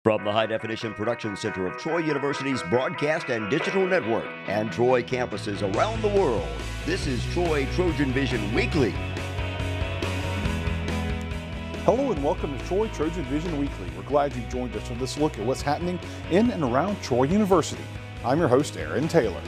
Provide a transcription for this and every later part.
From the High Definition Production Center of Troy University's Broadcast and Digital Network and Troy campuses around the world, this is TrojanVision Weekly. Hello and welcome to TrojanVision Weekly. We're glad you've joined us for this look at what's happening in and around Troy University. I'm your host, Aaron Taylor.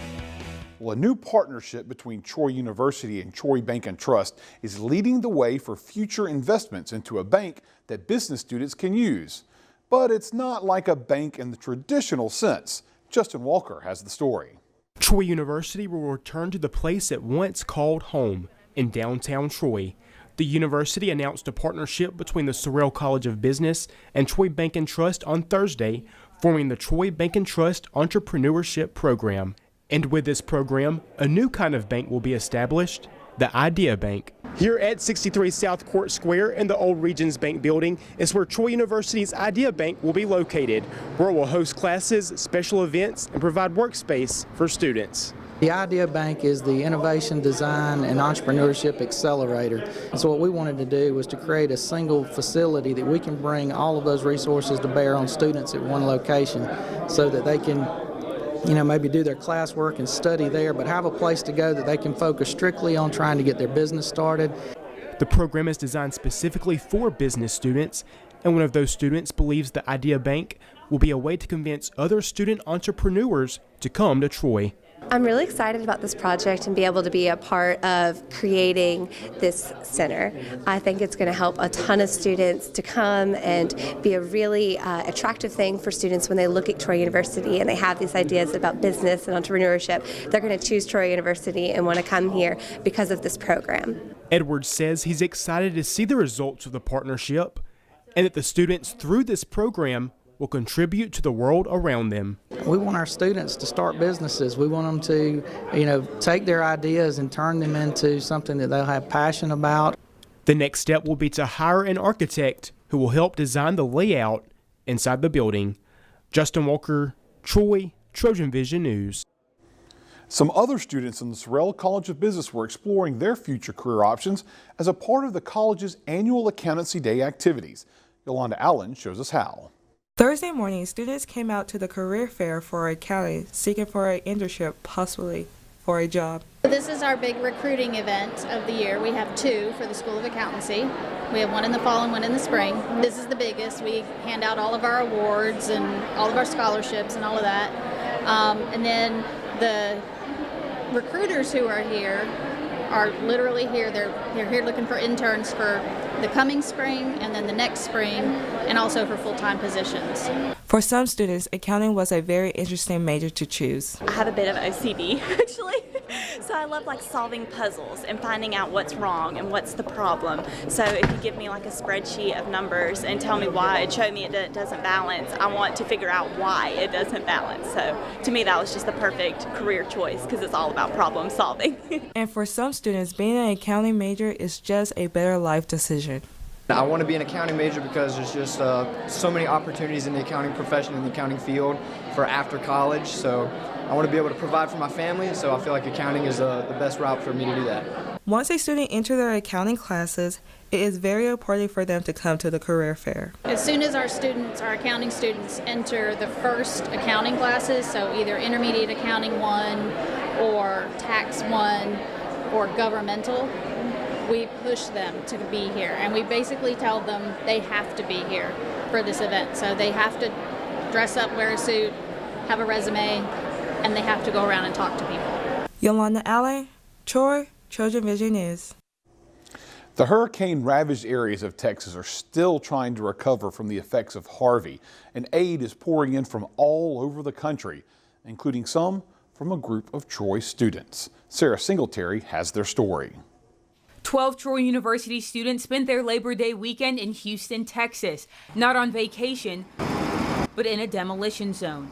Well, a new partnership between Troy University and Troy Bank and Trust is leading the way for future investments into a bank that business students can use. But it's not like a bank in the traditional sense. Justin Walker has the story. Troy University will return to the place it once called home in downtown Troy. The university announced a partnership between the Sorrell College of Business and Troy Bank and Trust on Thursday, forming the Troy Bank and Trust Entrepreneurship Program. And with this program, a new kind of bank will be established, the Idea Bank. Here at 63 South Court Square in the old Regions Bank building is where Troy University's Idea Bank will be located, where it will host classes, special events, and provide workspace for students. The Idea Bank is the Innovation, Design, and Entrepreneurship Accelerator. So what we wanted to do was to create a single facility that we can bring all of those resources to bear on students at one location so that they can maybe do their classwork and study there, but have a place to go that they can focus strictly on trying to get their business started. The program is designed specifically for business students, and one of those students believes the Idea Bank will be a way to convince other student entrepreneurs to come to Troy. I'm really excited about this project and be able to be a part of creating this center. I think it's going to help a ton of students to come and be a really attractive thing for students when they look at Troy University and they have these ideas about business and entrepreneurship. They're going to choose Troy University and want to come here because of this program. Edwards says he's excited to see the results of the partnership and that the students through this program will contribute to the world around them. We want our students to start businesses. We want them to, take their ideas and turn them into something that they'll have passion about. The next step will be to hire an architect who will help design the layout inside the building. Justin Walker, Troy, TrojanVision News. Some other students in the Sorrell College of Business were exploring their future career options as a part of the college's annual Accountancy Day activities. Yolanda Allen shows us how. Thursday morning, students came out to the career fair for accounting, seeking for an internship, possibly for a job. This is our big recruiting event of the year. We have two for the School of Accountancy. We have one in the fall and one in the spring. This is the biggest. We hand out all of our awards and all of our scholarships and all of that. And then the recruiters who are here are literally here. They're here looking for interns for the coming spring and then the next spring, and also for full-time positions. For some students, accounting was a very interesting major to choose. I have a bit of OCD, actually. So I love solving puzzles and finding out what's wrong and what's the problem. So if you give me a spreadsheet of numbers and tell me why and show me it doesn't balance, I want to figure out why it doesn't balance. So to me, that was just the perfect career choice because it's all about problem solving. And for some students, being an accounting major is just a better life decision. I want to be an accounting major because there's just so many opportunities in the accounting profession, in the accounting field for after college. So I want to be able to provide for my family, so I feel like accounting is the best route for me to do that. Once a student enters their accounting classes, it is very important for them to come to the career fair. As soon as our accounting students enter the first accounting classes, so either intermediate accounting 1 or tax 1 or governmental, we push them to be here, and we basically tell them they have to be here for this event. So they have to dress up, wear a suit, have a resume, and they have to go around and talk to people. Yolanda Allen, Troy, TrojanVision News. The hurricane-ravaged areas of Texas are still trying to recover from the effects of Harvey, and aid is pouring in from all over the country, including some from a group of Troy students. Sarah Singletary has their story. 12 Troy University students spent their Labor Day weekend in Houston, Texas, not on vacation, but in a demolition zone.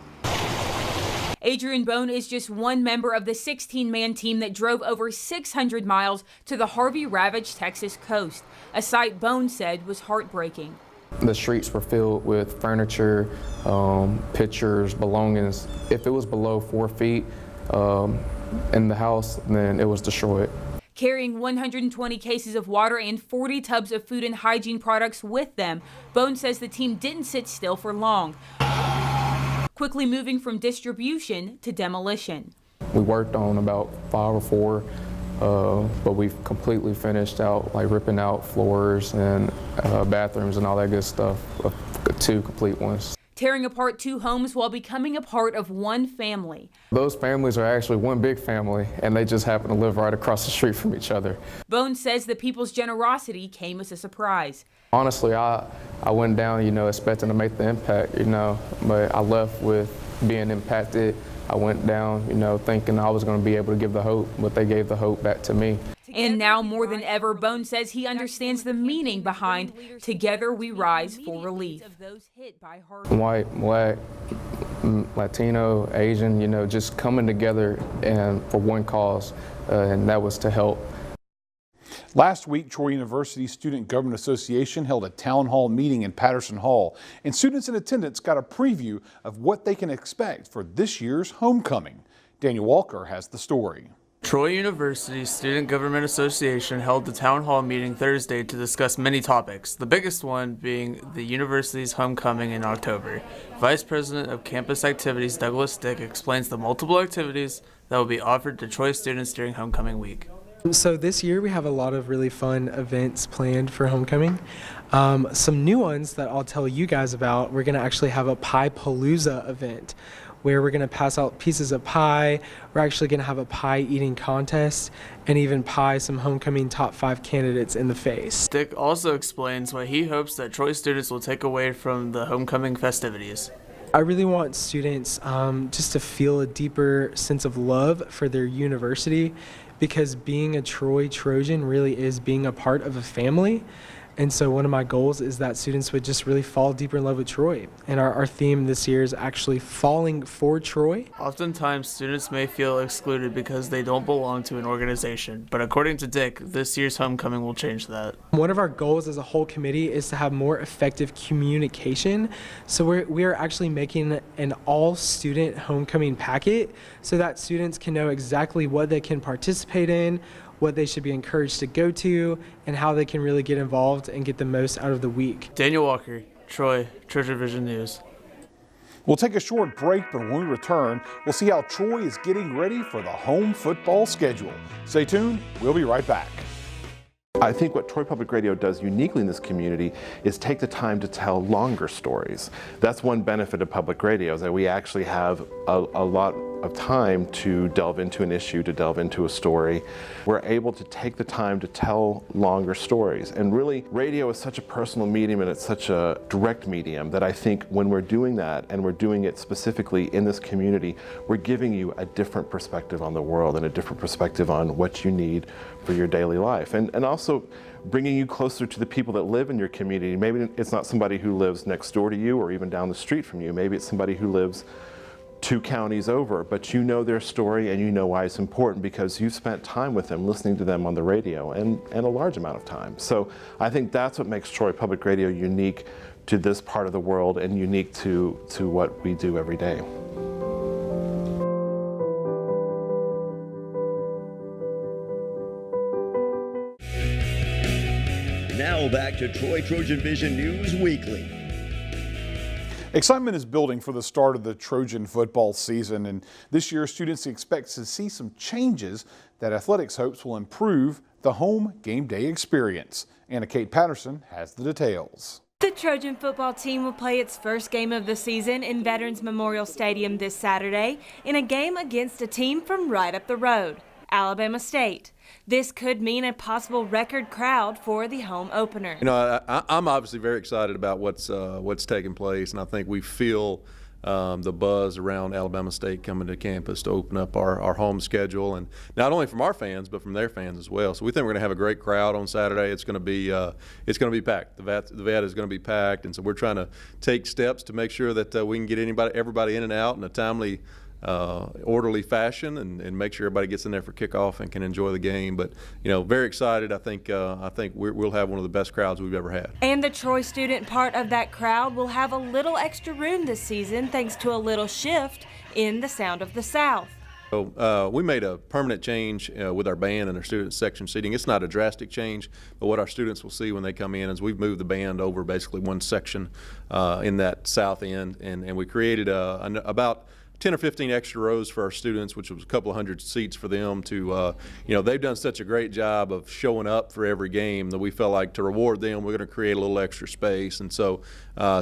Adrian Bone is just one member of the 16-man team that drove over 600 miles to the Harvey-ravaged Texas coast, a sight Bone said was heartbreaking. The streets were filled with furniture, pictures, belongings. If it was below 4 feet in the house, then it was destroyed. Carrying 120 cases of water and 40 tubs of food and hygiene products with them, Bone says the team didn't sit still for long. quickly moving from distribution to demolition. We worked on about 5 or 4, but we've completely finished out, like ripping out floors and bathrooms and all that good stuff, 2 complete ones. Tearing apart 2 homes while becoming a part of one family. Those families are actually one big family, and they just happen to live right across the street from each other. Bone says the people's generosity came as a surprise. Honestly, I went down, expecting to make the impact, but I left with being impacted. I went down, thinking I was going to be able to give the hope, but they gave the hope back to me. And now more than ever, Bone says he understands the meaning behind Together We Rise for Relief. White, Black, Latino, Asian, just coming together and for one cause, and that was to help. Last week, Troy University Student Government Association held a town hall meeting in Patterson Hall, and students in attendance got a preview of what they can expect for this year's homecoming. Daniel Walker has the story. Troy University Student Government Association held the town hall meeting Thursday to discuss many topics, the biggest one being the university's homecoming in October. Vice President of Campus Activities Douglas Dick explains the multiple activities that will be offered to Troy students during homecoming week. So this year we have a lot of really fun events planned for homecoming. Some new ones that I'll tell you guys about. We're going to actually have a Pie Palooza event where we're going to pass out pieces of pie. We're actually going to have a pie eating contest and even pie some homecoming top 5 candidates in the face. Dick also explains what he hopes that Troy students will take away from the homecoming festivities. I really want students just to feel a deeper sense of love for their university, because being a Troy Trojan really is being a part of a family. And so one of my goals is that students would just really fall deeper in love with Troy. And our theme this year is actually falling for Troy. Oftentimes, students may feel excluded because they don't belong to an organization. But according to Dick, this year's homecoming will change that. One of our goals as a whole committee is to have more effective communication. So we are actually making an all-student homecoming packet so that students can know exactly what they can participate in, what they should be encouraged to go to, and how they can really get involved and get the most out of the week. Daniel Walker, Troy, TrojanVision News. We'll take a short break, but when we return, we'll see how Troy is getting ready for the home football schedule. Stay tuned, we'll be right back. I think what Troy Public Radio does uniquely in this community is take the time to tell longer stories. That's one benefit of public radio, is that we actually have a lot of time to delve into an issue, to delve into a story. We're able to take the time to tell longer stories. And really, radio is such a personal medium and it's such a direct medium that I think when we're doing that, and we're doing it specifically in this community, we're giving you a different perspective on the world and a different perspective on what you need for your daily life. And also bringing you closer to the people that live in your community. Maybe it's not somebody who lives next door to you or even down the street from you. Maybe it's somebody who lives 2 counties over, but you know their story and you know why it's important because you've spent time with them, listening to them on the radio, and a large amount of time. So I think that's what makes Troy Public Radio unique to this part of the world and unique to what we do every day. Now back to Troy Trojan Vision News Weekly. Excitement is building for the start of the Trojan football season, and this year students expect to see some changes that athletics hopes will improve the home game day experience. Anna Kate Patterson has the details. The Trojan football team will play its first game of the season in Veterans Memorial Stadium this Saturday in a game against a team from right up the road, Alabama State. This could mean a possible record crowd for the home opener. You know, I'm obviously very excited about what's taking place, and I think we feel the buzz around Alabama State coming to campus to open up our home schedule, and not only from our fans but from their fans as well. So we think we're going to have a great crowd on Saturday. It's going to be packed. The vet is going to be packed, and so we're trying to take steps to make sure that we can get everybody in and out in a timely, orderly fashion, and make sure everybody gets in there for kickoff and can enjoy the game. But you know, very excited. I think we'll have one of the best crowds we've ever had. And the Troy student part of that crowd will have a little extra room this season thanks to a little shift in the Sound of the South. So we made a permanent change with our band and our student section seating. It's not a drastic change, but what our students will see when they come in is we've moved the band over basically one section in that south end, and we created about 10 or 15 extra rows for our students, which was a couple of hundred seats for them to, they've done such a great job of showing up for every game that we felt like to reward them, we're going to create a little extra space. And so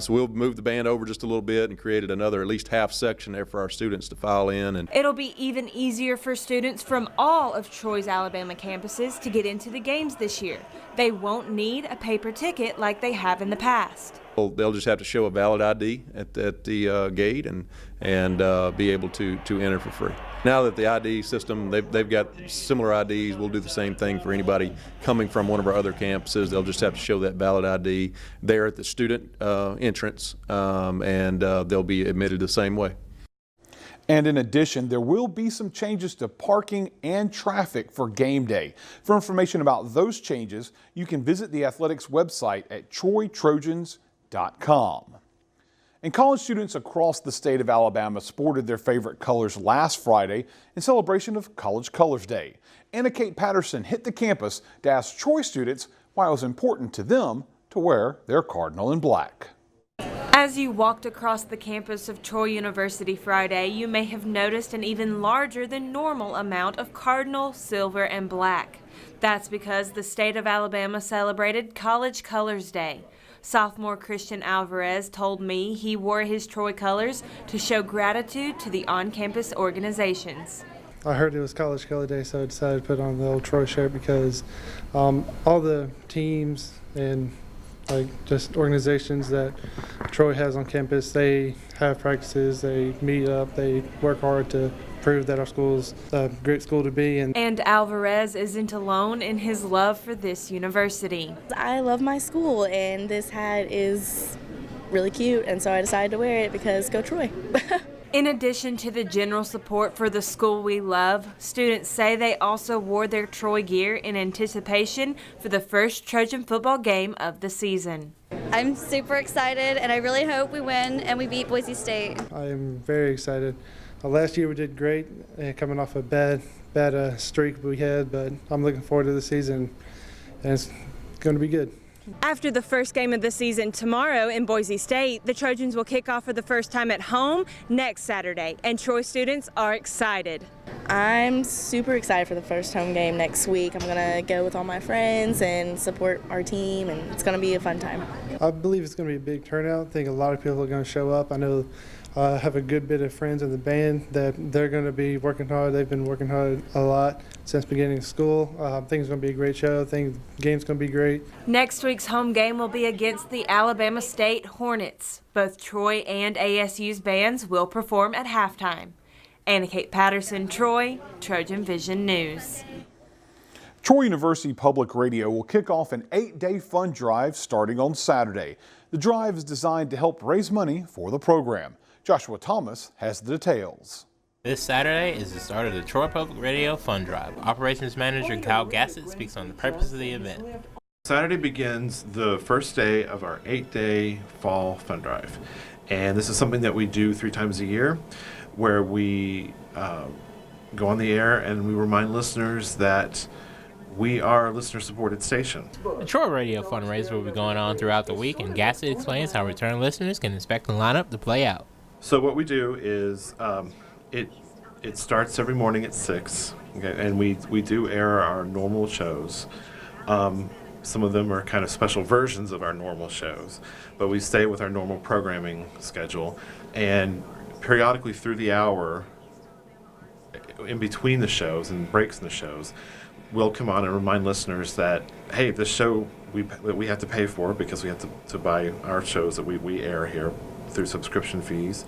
we'll move the band over just a little bit and created another at least half section there for our students to file in. And it'll be even easier for students from all of Troy's Alabama campuses to get into the games this year. They won't need a paper ticket like they have in the past. They'll just have to show a valid ID at the gate and be able to enter for free. Now that the ID system, they've got similar IDs, we'll do the same thing for anybody coming from one of our other campuses. They'll just have to show that valid ID there at the student entrance, and they'll be admitted the same way. And in addition, there will be some changes to parking and traffic for game day. For information about those changes, you can visit the athletics website at TroyTrojans.com. And college students across the state of Alabama sported their favorite colors last Friday in celebration of College Colors Day. Anna Kate Patterson hit the campus to ask Troy students why it was important to them to wear their cardinal in black. As you walked across the campus of Troy University Friday, you may have noticed an even larger than normal amount of cardinal, silver, and black. That's because the state of Alabama celebrated College Colors Day. Sophomore Christian Alvarez told me he wore his Troy colors to show gratitude to the on-campus organizations. I heard it was College Color Day, so I decided to put on the old Troy shirt because all the teams and just organizations that Troy has on campus, they have practices, they meet up, they work hard to prove that our school's a great school to be. And Alvarez isn't alone in his love for this university. I love my school, and this hat is really cute, and so I decided to wear it because go Troy. In addition to the general support for the school we love, students say they also wore their Troy gear in anticipation for the first Trojan football game of the season. I'm super excited, and I really hope we win and we beat Boise State. I am very excited. Last year we did great, coming off a bad streak we had, but I'm looking forward to the season, and it's going to be good. After the first game of the season tomorrow in Boise State, the Trojans will kick off for the first time at home next Saturday, and Troy students are excited. I'm super excited for the first home game next week. I'm going to go with all my friends and support our team, and it's going to be a fun time. I believe it's going to be a big turnout. I think a lot of people are going to show up. I know I have a good bit of friends in the band that they're going to be working hard. They've been working hard a lot since beginning of school. I think it's going to be a great show. I think the game's going to be great. Next week's home game will be against the Alabama State Hornets. Both Troy and ASU's bands will perform at halftime. Anna Kate Patterson, Troy, Trojan Vision News. Troy University Public Radio will kick off an 8-day fund drive starting on Saturday. The drive is designed to help raise money for the program. Joshua Thomas has the details. This Saturday is the start of the Troy Public Radio Fund Drive. Operations Manager Kyle Gassett speaks on the purpose of the event. Saturday begins the first day of our 8-day fall fund drive. And this is something that we do 3 times a year, where we go on the air and we remind listeners that we are a listener-supported station. The Troy Radio fundraiser will be going on throughout the week, and Gassett explains how return listeners can expect the lineup to play out. So what we do is it starts every morning at 6, okay, and we do air our normal shows. Some of them are kind of special versions of our normal shows, but we stay with our normal programming schedule. And periodically through the hour, in between the shows and breaks in the shows, we'll come on and remind listeners that, hey, this show we have to pay for because we have to buy our shows that we air here through subscription fees.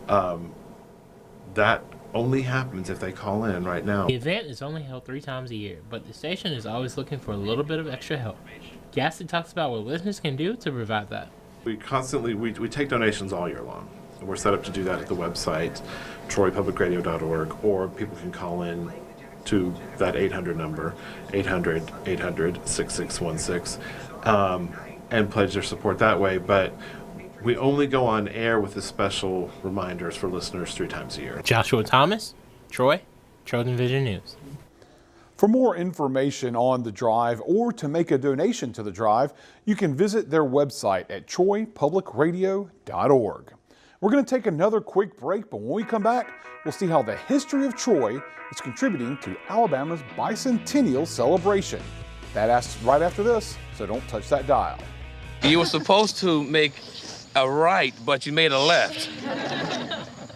That only happens if they call in right now. The event is only held 3 times a year, but the station is always looking for a little bit of extra help. Gassett talks about what listeners can do to provide that. We constantly we take donations all year long. We're set up to do that at the website, troypublicradio.org, or people can call in to that 800 number, 800-800-6616, and pledge their support that way. But we only go on air with the special reminders for listeners 3 times a year. Joshua Thomas, Troy, TrojanVision News. For more information on the drive or to make a donation to the drive, you can visit their website at troypublicradio.org. We're going to take another quick break, but when we come back, we'll see how the history of Troy is contributing to Alabama's bicentennial celebration. That's right after this, so don't touch that dial. You were supposed to make a right, but you made a left.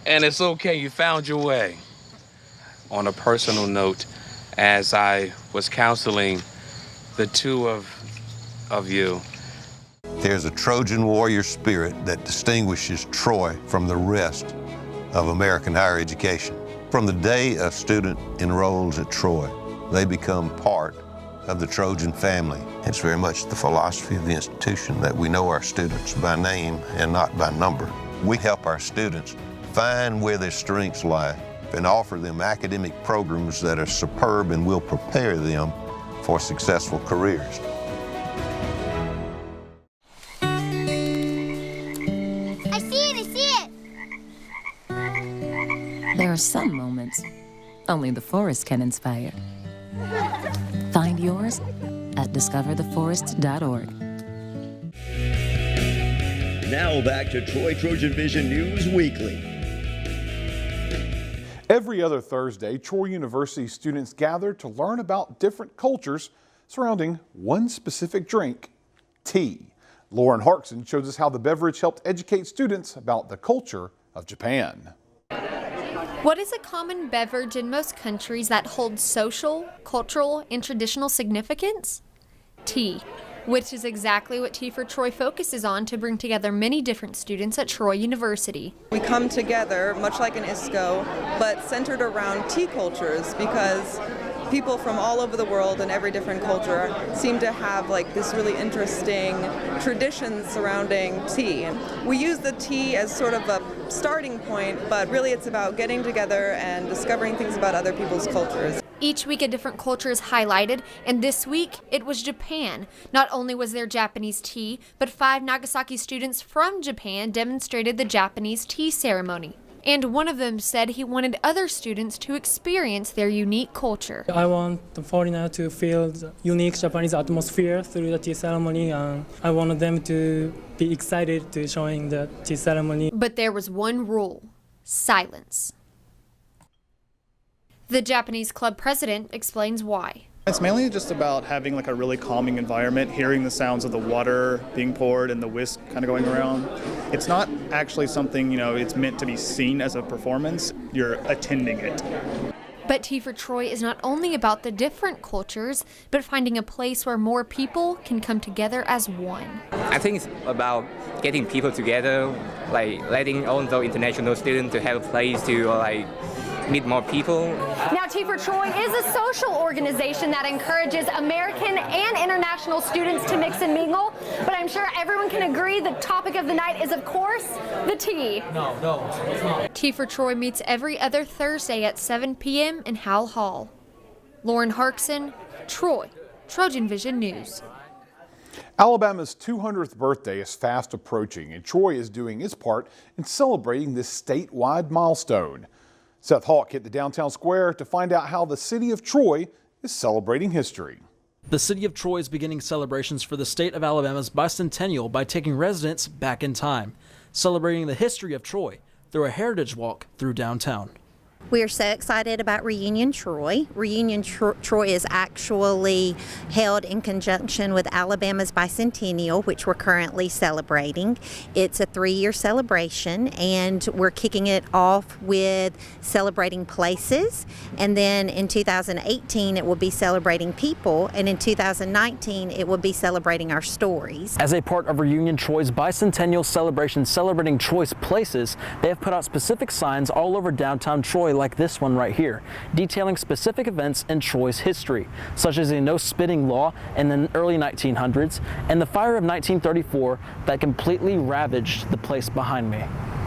And it's okay, you found your way. On a personal note, as I was counseling the two of you, there's a Trojan warrior spirit that distinguishes Troy from the rest of American higher education. From the day a student enrolls at Troy, they become part of the Trojan family. It's very much the philosophy of the institution that we know our students by name and not by number. We help our students find where their strengths lie and offer them academic programs that are superb and will prepare them for successful careers. I see it! There are some moments only the forest can inspire. Find yours at discovertheforest.org. Now back to Troy Trojan Vision News Weekly. Every other Thursday, Troy University students gather to learn about different cultures surrounding one specific drink, tea. Lauren Harkson shows us how the beverage helped educate students about the culture of Japan. What is a common beverage in most countries that holds social, cultural, and traditional significance? Tea, which is exactly what Tea for Troy focuses on to bring together many different students at Troy University. We come together, much like an ISCO, but centered around tea cultures because people from all over the world and every different culture seem to have like this really interesting tradition surrounding tea. And we use the tea as sort of a starting point, but really it's about getting together and discovering things about other people's cultures. Each week a different culture is highlighted, and this week it was Japan. Not only was there Japanese tea, but 5 Nagasaki students from Japan demonstrated the Japanese tea ceremony. And one of them said he wanted other students to experience their unique culture. I want the foreigner to feel the unique Japanese atmosphere through the tea ceremony, and I wanted them to be excited to showing the tea ceremony. But there was one rule: silence. The Japanese club president explains why. It's mainly just about having like a really calming environment, hearing the sounds of the water being poured and the whisk kind of going around. It's not actually something, it's meant to be seen as a performance. You're attending it. But Tea for Troy is not only about the different cultures, but finding a place where more people can come together as one. I think it's about getting people together, like letting all the international students to have a place to meet more people. Now, Tea for Troy is a social organization that encourages American and international students to mix and mingle, but I'm sure everyone can agree the topic of the night is, of course, the tea. No, it's not. Tea for Troy meets every other Thursday at 7 p.m. in Howell Hall. Lauren Harkson, Troy, Trojan Vision News. Alabama's 200th birthday is fast approaching, and Troy is doing its part in celebrating this statewide milestone. Seth Hawk hit the downtown square to find out how the city of Troy is celebrating history. The city of Troy is beginning celebrations for the state of Alabama's bicentennial by taking residents back in time, celebrating the history of Troy through a heritage walk through downtown. We are so excited about Reunion Troy. Reunion Troy is actually held in conjunction with Alabama's bicentennial, which we're currently celebrating. It's a 3-year celebration, and we're kicking it off with celebrating places. And then in 2018, it will be celebrating people. And in 2019, it will be celebrating our stories. As a part of Reunion Troy's bicentennial celebration celebrating Troy's places, they have put out specific signs all over downtown Troy, like this one right here, detailing specific events in Troy's history, such as a no spitting law in the early 1900s and the fire of 1934 that completely ravaged the place behind me.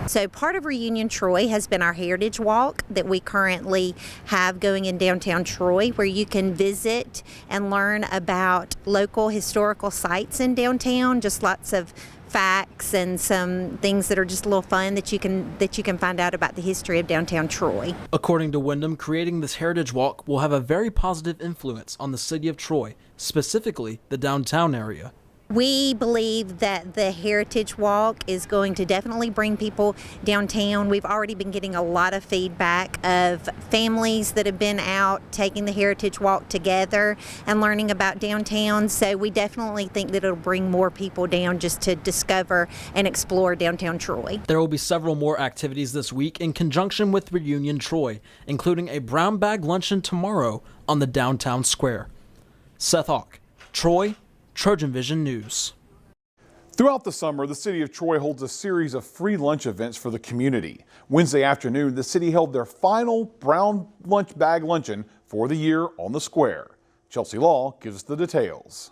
So part of Reunion Troy has been our Heritage Walk that we currently have going in downtown Troy, where you can visit and learn about local historical sites in downtown, just lots of facts and some things that are just a little fun that you can find out about the history of downtown Troy. According to Wyndham, creating this heritage walk will have a very positive influence on the city of Troy, specifically the downtown area. We believe that the Heritage Walk is going to definitely bring people downtown. We've already been getting a lot of feedback of families that have been out taking the Heritage Walk together and learning about downtown. So we definitely think that it'll bring more people down just to discover and explore downtown Troy. There will be several more activities this week in conjunction with Reunion Troy, including a brown bag luncheon tomorrow on the downtown square. Seth Hawk, Troy, TrojanVision News. Throughout the summer, the city of Troy holds a series of free lunch events for the community. Wednesday afternoon, the city held their final brown lunch bag luncheon for the year on the square. Chelsea Law gives us the details.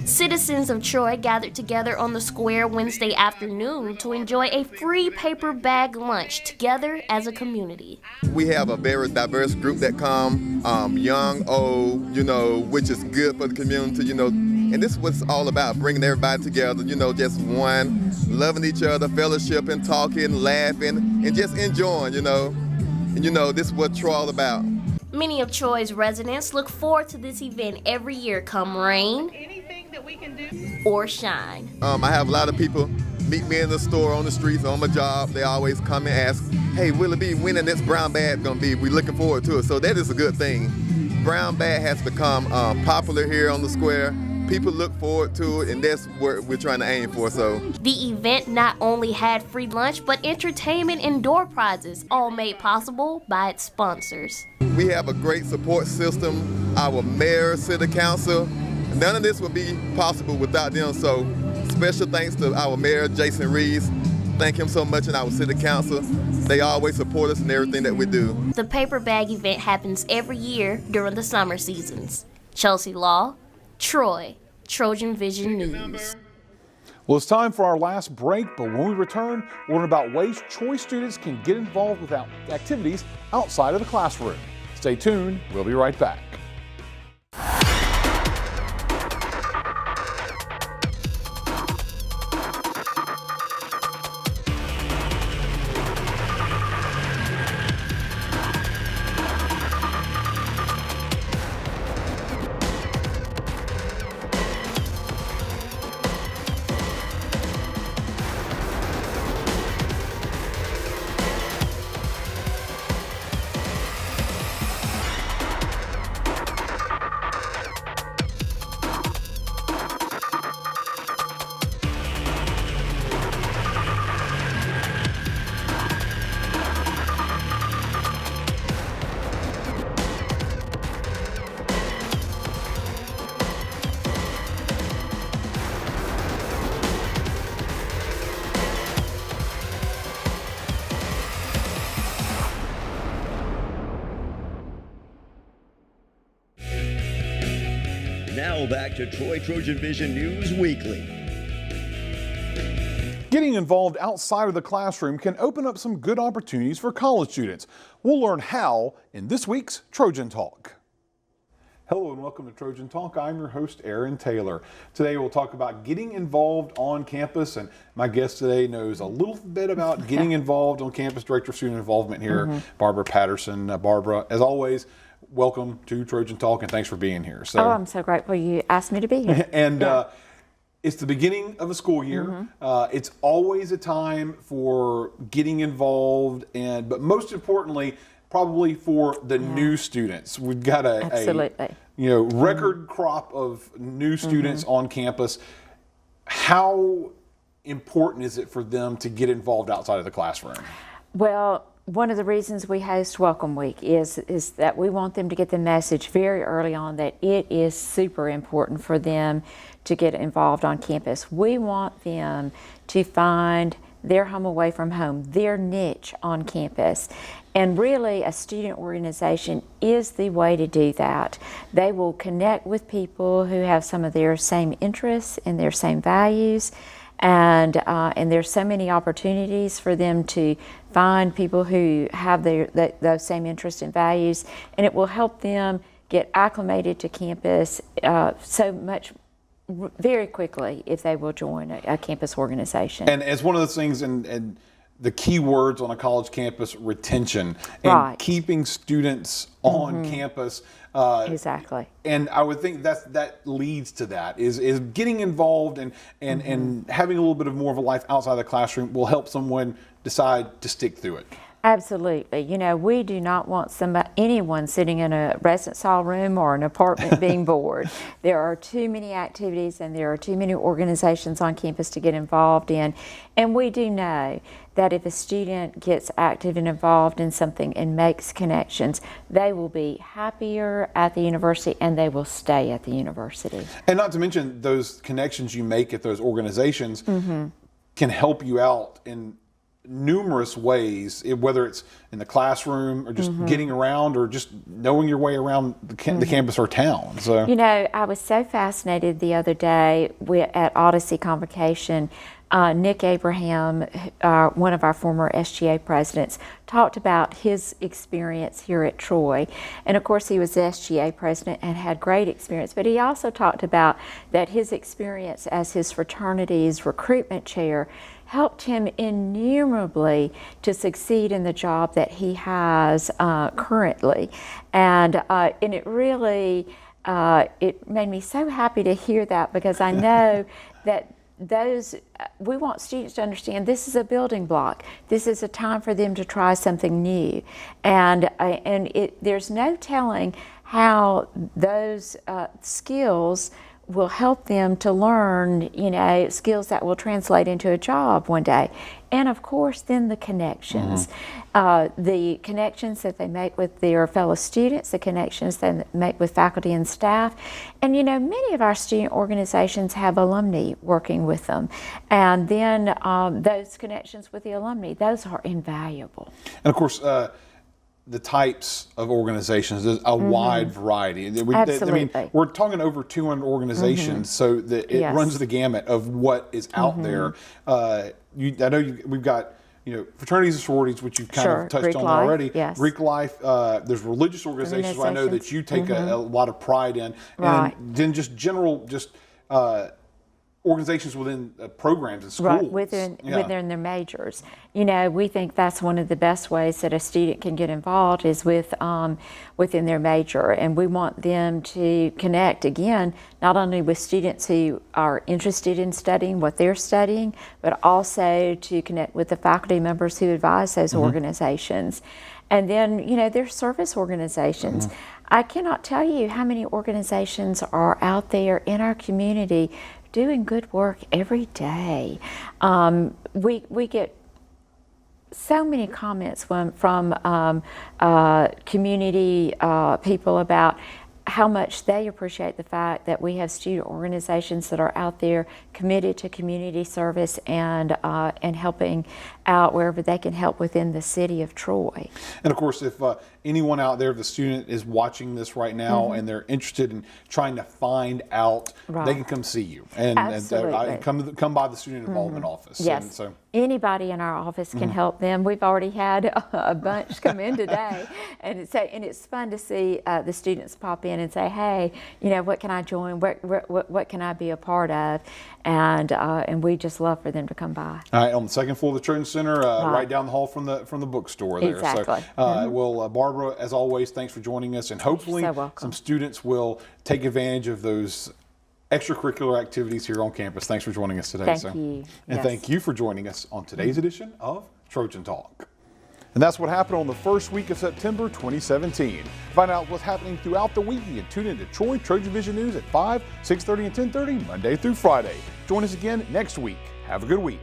Citizens of Troy gathered together on the square Wednesday afternoon to enjoy a free paper bag lunch together as a community. We have a very diverse group that come, young, old, which is good for the community, and this was all about bringing everybody together, just one, loving each other, fellowshipping, talking, laughing, and just enjoying, And this is what Troy all about. Many of Troy's residents look forward to this event every year, come rain or shine. I have a lot of people meet me in the store, on the streets, on my job. They always come and ask, hey, will it be when the next brown bag gonna be? We're looking forward to it. So that is a good thing. Brown bag has become popular here on the square. People look forward to it, and that's what we're trying to aim for. So the event not only had free lunch, but entertainment and door prizes, all made possible by its sponsors. We have a great support system. Our mayor, city council, none of this would be possible without them. So special thanks to our mayor, Jason Reeves. Thank him so much, and our city council. They always support us in everything that we do. The paper bag event happens every year during the summer seasons. Chelsea Law, Troy, TrojanVision News. Well, it's time for our last break, but when we return, we'll learn about ways Troy students can get involved with activities outside of the classroom. Stay tuned, we'll be right back. Now back to Troy TrojanVision News Weekly. Getting involved outside of the classroom can open up some good opportunities for college students. We'll learn how in this week's Trojan Talk. Hello and welcome to Trojan Talk. I'm your host, Aaron Taylor. Today we'll talk about getting involved on campus, and my guest today knows a little bit about getting involved on campus. Director of Student Involvement here, Barbara Patterson. Barbara, as always, welcome to Trojan Talk, and thanks for being here. So, I'm so grateful you asked me to be here. And it's the beginning of a school year. It's always a time for getting involved, but most importantly, probably for the new students. We've got a record crop of new students on campus. How important is it for them to get involved outside of the classroom? Well, one of the reasons we host Welcome Week is that we want them to get the message very early on that it is super important for them to get involved on campus. We want them to find their home away from home, their niche on campus. And really, a student organization is the way to do that. They will connect with people who have some of their same interests and their same values. And there's so many opportunities for them to find people who have those same interests and values, and it will help them get acclimated to campus so much very quickly if they will join a campus organization. And it's one of those things, and the key words on a college campus, retention, and keeping students on campus. Exactly. And I would think that leads to that, is getting involved and having a little bit of more of a life outside the classroom will help someone decide to stick through it. Absolutely. You know, we do not want anyone sitting in a residence hall room or an apartment being bored. There are too many activities and there are too many organizations on campus to get involved in. And we do know that if a student gets active and involved in something and makes connections, they will be happier at the university and they will stay at the university. And not to mention those connections you make at those organizations can help you out in numerous ways, whether it's in the classroom or just getting around or just knowing your way around the campus or town. So, you know, I was so fascinated the other day at Odyssey Convocation. Nick Abraham, one of our former SGA presidents, talked about his experience here at Troy. And of course, he was the SGA president and had great experience, but he also talked about that his experience as his fraternity's recruitment chair helped him innumerably to succeed in the job that he has currently. And it really, it made me so happy to hear that, because I know that we want students to understand this is a building block. This is a time for them to try something new. And there's no telling how those skills will help them to learn, you know, skills that will translate into a job one day. And of course, then the connections. The connections that they make with their fellow students, the connections they make with faculty and staff. And you know, many of our student organizations have alumni working with them. And then those connections with the alumni, those are invaluable. And of course, the types of organizations, there's a wide variety. Absolutely. I mean, we're talking over 200 organizations, so that it runs the gamut of what is out there. I know we've got, you know, fraternities and sororities, which you've kind of touched Greek on life, already. yes. Greek life. There's religious organizations I know that you take a lot of pride in, and then just general, organizations within programs and schools. Right, within their majors. You know, we think that's one of the best ways that a student can get involved is within their major. And we want them to connect, again, not only with students who are interested in studying what they're studying, but also to connect with the faculty members who advise those organizations. And then, you know, there's service organizations. I cannot tell you how many organizations are out there in our community doing good work every day. We get so many comments from community people about how much they appreciate the fact that we have student organizations that are out there committed to community service and helping out wherever they can help within the city of Troy. And of course, if anyone out there, if the student is watching this right now and they're interested in trying to find out, they can come see you and come by the student involvement office. Yes. And so, anybody in our office can help them. We've already had a bunch come in today, and it's fun to see the students pop in and say, "Hey, you know, what can I join? What can I be a part of?" And we just love for them to come by. All right, on the second floor of the Trojan Center, right down the hall from the bookstore there. Exactly. So, well, Barbara, as always, thanks for joining us, and hopefully some students will take advantage of those extracurricular activities here on campus. Thanks for joining us today. Thank you. And thank you for joining us on today's edition of Trojan Talk. And that's what happened on the first week of September 2017. Find out what's happening throughout the week. You can tune into Troy TrojanVision News at 5, 6:30, and 10:30, Monday through Friday. Join us again next week. Have a good week.